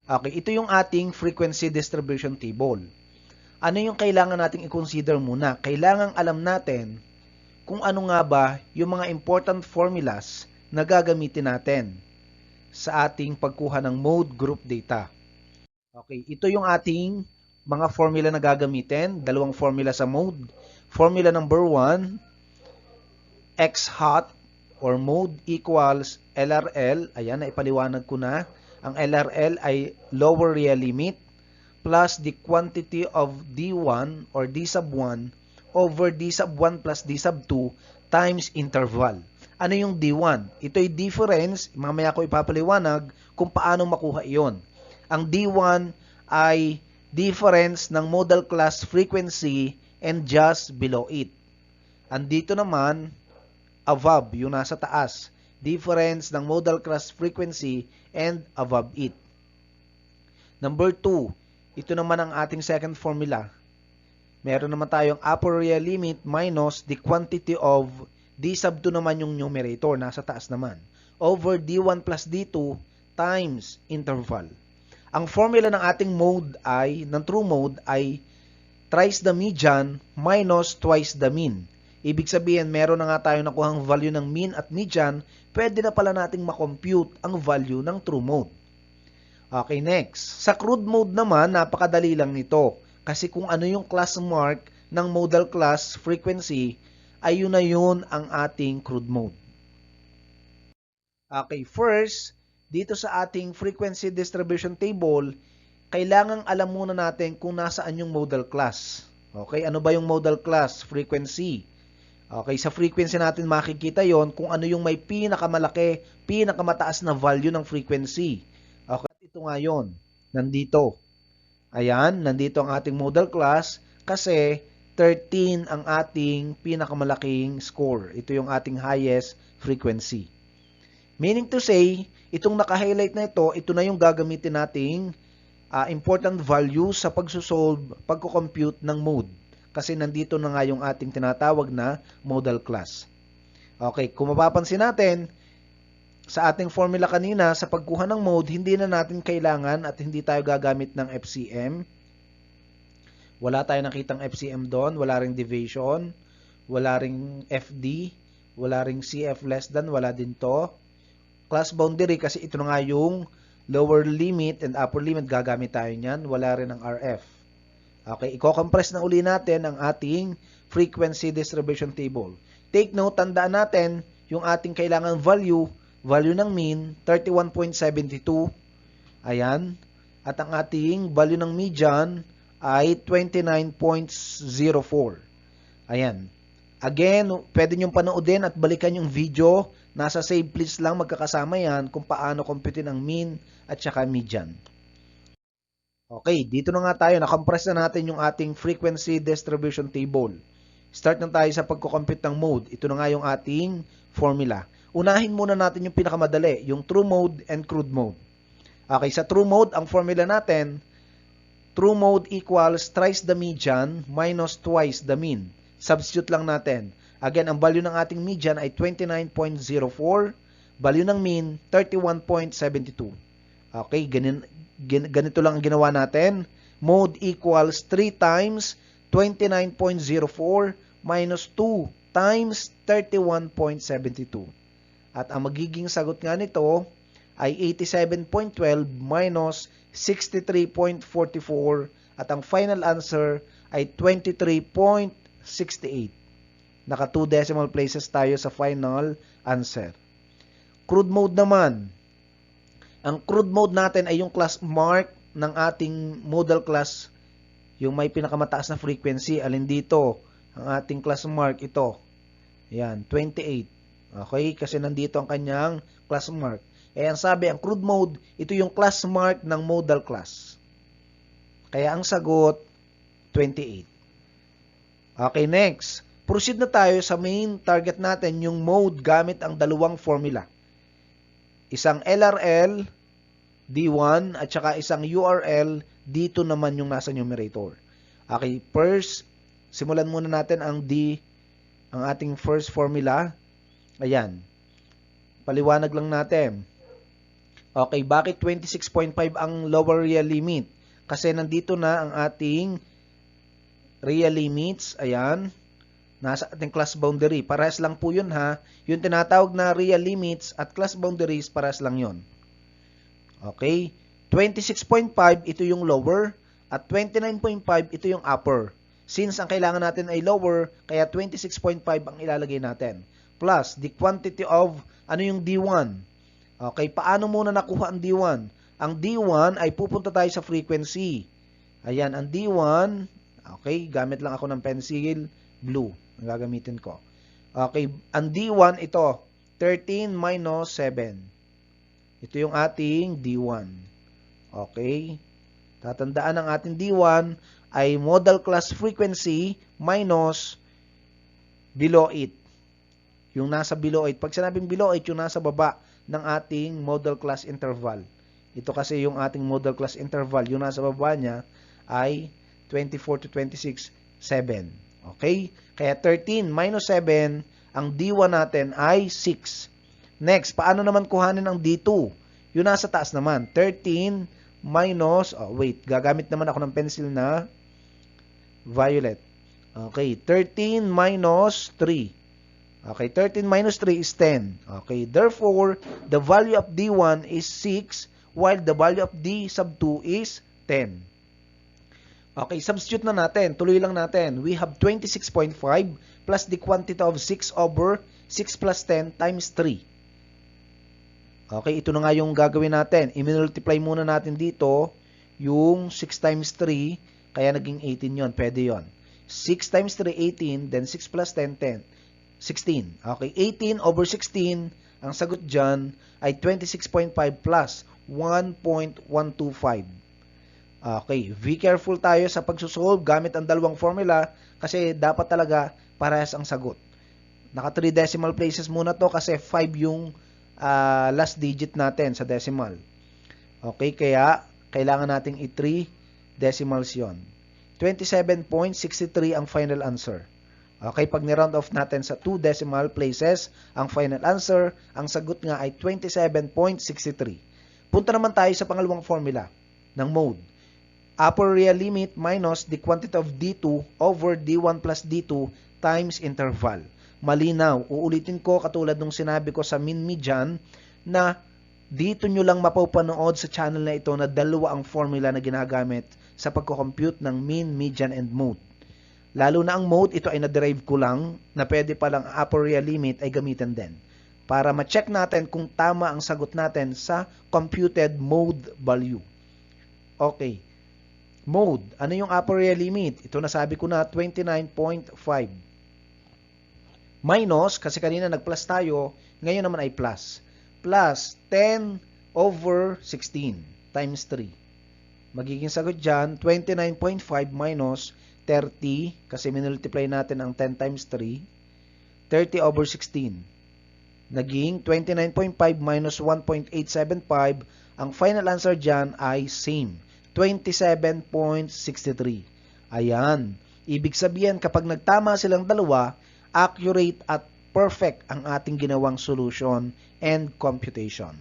Okay, ito yung ating frequency distribution table. Ano yung kailangan nating i-consider muna? Kailangan alam natin kung ano nga ba yung mga important formulas na gagamitin natin sa ating pagkuha ng mode group data. Okay, ito yung ating mga formula na gagamitin. Dalawang formula sa mode. Formula number 1, X hot or mode equals LRL. Ayan, naipaliwanag ko na. Ang LRL ay lower real limit plus the quantity of D1 or D sub 1 over D sub 1 plus D sub 2 times interval. Ano yung D1? Ito ay difference, mamaya ko ipapaliwanag kung paano makuha iyon. Ang D1 ay difference ng modal class frequency and just below it. Andito naman, above, yung nasa taas, difference ng modal class frequency and above it. Number 2, ito naman ang ating second formula. Meron naman tayong upper real limit minus the quantity of D sub 2 naman yung numerator, nasa taas naman, over D1 plus D2 times interval. Ang formula ng ating mode ay, ng true mode ay thrice the median minus twice the mean. Ibig sabihin, meron na nga tayo nakuhang value ng mean at median, pwede na pala nating makompute ang value ng true mode. Okay, next. Sa crude mode naman, napakadali lang nito. Kasi kung ano yung class mark ng modal class frequency, ay yun na yun ang ating crude mode. Okay, first, dito sa ating frequency distribution table, kailangang alam muna natin kung nasaan yung modal class. Okay, ano ba yung modal class? Frequency. Okay, sa frequency natin makikita yon kung ano yung may pinakamalaki, pinakamataas na value ng frequency. Okay, ito nga yun. Nandito. Ayan, nandito ang ating modal class kasi 13 ang ating pinakamalaking score. Ito yung ating highest frequency. Meaning to say, itong naka-highlight na ito na yung gagamitin nating important value sa pagsusolve, pagko-compute ng mode. Kasi nandito na nga yung ating tinatawag na modal class. Okay, kung mapapansin natin, sa ating formula kanina, sa pagkuha ng mode, hindi na natin kailangan at hindi tayo gagamit ng FCM. Wala tayong nakitang FCM doon, wala ring division, wala ring FD, wala ring CF less than, wala din to. Class boundary kasi ito na nga yung lower limit and upper limit, gagamit tayo niyan, wala rin ang RF. Okay, i-compress na uli natin ang ating frequency distribution table. Take note, tandaan natin yung ating kailangan value ng mean, 31.72. Ayan. At ang ating value ng median ay 29.04. Ayan. Again, pwede nyo panoodin at balikan yung video. Nasa save please lang, magkakasama yan kung paano computein ang mean at saka median. Okay, dito na nga tayo. Nakompress na natin yung ating frequency distribution table. Start na tayo sa pagko-compute ng mode. Ito na nga yung ating formula. Unahin muna natin yung pinakamadali, yung true mode and crude mode. Okay, sa true mode, ang formula natin, true mode equals thrice the median minus twice the mean. Substitute lang natin. Again, ang value ng ating median ay 29.04. Value ng mean, 31.72. Okay, ganito lang ang ginawa natin. Mode equals 3 times 29.04 minus 2 times 31.72. At ang magiging sagot nga nito ay 87.12 minus 63.44 at ang final answer ay 23.68. Naka 2 decimal places tayo sa final answer. Crude mode naman. Ang crude mode natin ay yung class mark ng ating modal class, yung may pinakamataas na frequency. Alin dito? Ang ating class mark ito. Yan, 28. Okay? Kasi nandito ang kanyang class mark. Ang sabi, ang crude mode, ito yung class mark ng modal class. Kaya ang sagot, 28. Okay, next. Proceed na tayo sa main target natin, yung mode gamit ang dalawang formula. Isang LRL, D1, at saka isang URL, D2 naman yung nasa numerator. Okay, first, simulan muna natin ang ating first formula. Ayan. Paliwanag lang natin. Okay, bakit 26.5 ang lower real limit? Kasi nandito na ang ating real limits. Ayan. Nasa ating class boundary. Parehas lang po yun ha. Yung tinatawag na real limits at class boundaries, parehas lang yun. Okay. 26.5, ito yung lower. At 29.5, ito yung upper. Since ang kailangan natin ay lower, kaya 26.5 ang ilalagay natin. Plus, the quantity of, ano yung D1? Okay, paano muna nakuha ang D1? Ang D1 ay pupunta tayo sa frequency. Ayan, ang D1, okay, gamit lang ako ng pencil, blue, ang gagamitin ko. Okay, ang D1, ito, 13 minus 7. Ito yung ating D1. Okay, tatandaan ang ating D1 ay modal class frequency minus below it. Yung nasa below it. Pag sinabing below it, yung nasa baba ng ating modal class interval. Ito kasi yung ating modal class interval. Yung nasa baba niya ay 24 to 26, 7. Okay? Kaya 13 minus 7, ang D1 natin ay 6. Next, paano naman kuhanin ang D2? Yung nasa taas naman, 13 minus, gagamit naman ako ng pencil na violet. Okay, 13 minus 3. Okay, 13 minus 3 is 10. Okay, therefore, the value of D1 is 6, while the value of D sub 2 is 10. Okay, substitute na natin. Tuloy lang natin. We have 26.5 plus the quantity of 6 over 6 plus 10 times 3. Okay, ito na nga yung gagawin natin. I-multiply muna natin dito yung 6 times 3, kaya naging 18 yon. Pwede yon. 6 times 3, 18, then 6 plus 10, 10. 16. Okay, 18 over 16, ang sagot dyan ay 26.5 plus 1.125. Okay, be careful tayo sa pagsusolve gamit ang dalawang formula kasi dapat talaga parehas ang sagot. Naka 3 decimal places muna to kasi 5 yung last digit natin sa decimal. Okay, kaya kailangan nating i-3 decimals yon. 27.63 ang final answer. Okay, pag ni-round off natin sa 2 decimal places, ang final answer, ang sagot nga ay 27.63. Punta naman tayo sa pangalawang formula ng mode. Upper real limit minus the quantity of D2 over D1 plus D2 times interval. Malinaw, uulitin ko katulad nung sinabi ko sa mean median na dito nyo lang mapapanood sa channel na ito na dalawa ang formula na ginagamit sa pagko-compute ng mean, median, and mode. Lalo na ang mode, ito ay na-derive ko lang na pwede palang upper real limit ay gamitin din para ma-check natin kung tama ang sagot natin sa computed mode value. Okay. Mode. Ano yung upper real limit? Ito nasabi ko na 29.5. Minus, kasi kanina nag-plus tayo, ngayon naman ay plus. Plus 10 over 16 times 3. Magiging sagot dyan, 29.5 minus 30, kasi minultiply natin ang 10 times 3, 30 over 16. Naging 29.5 minus 1.875, ang final answer dyan ay same, 27.63. Ayan. Ibig sabihin, kapag nagtama silang dalawa, accurate at perfect ang ating ginawang solution and computation.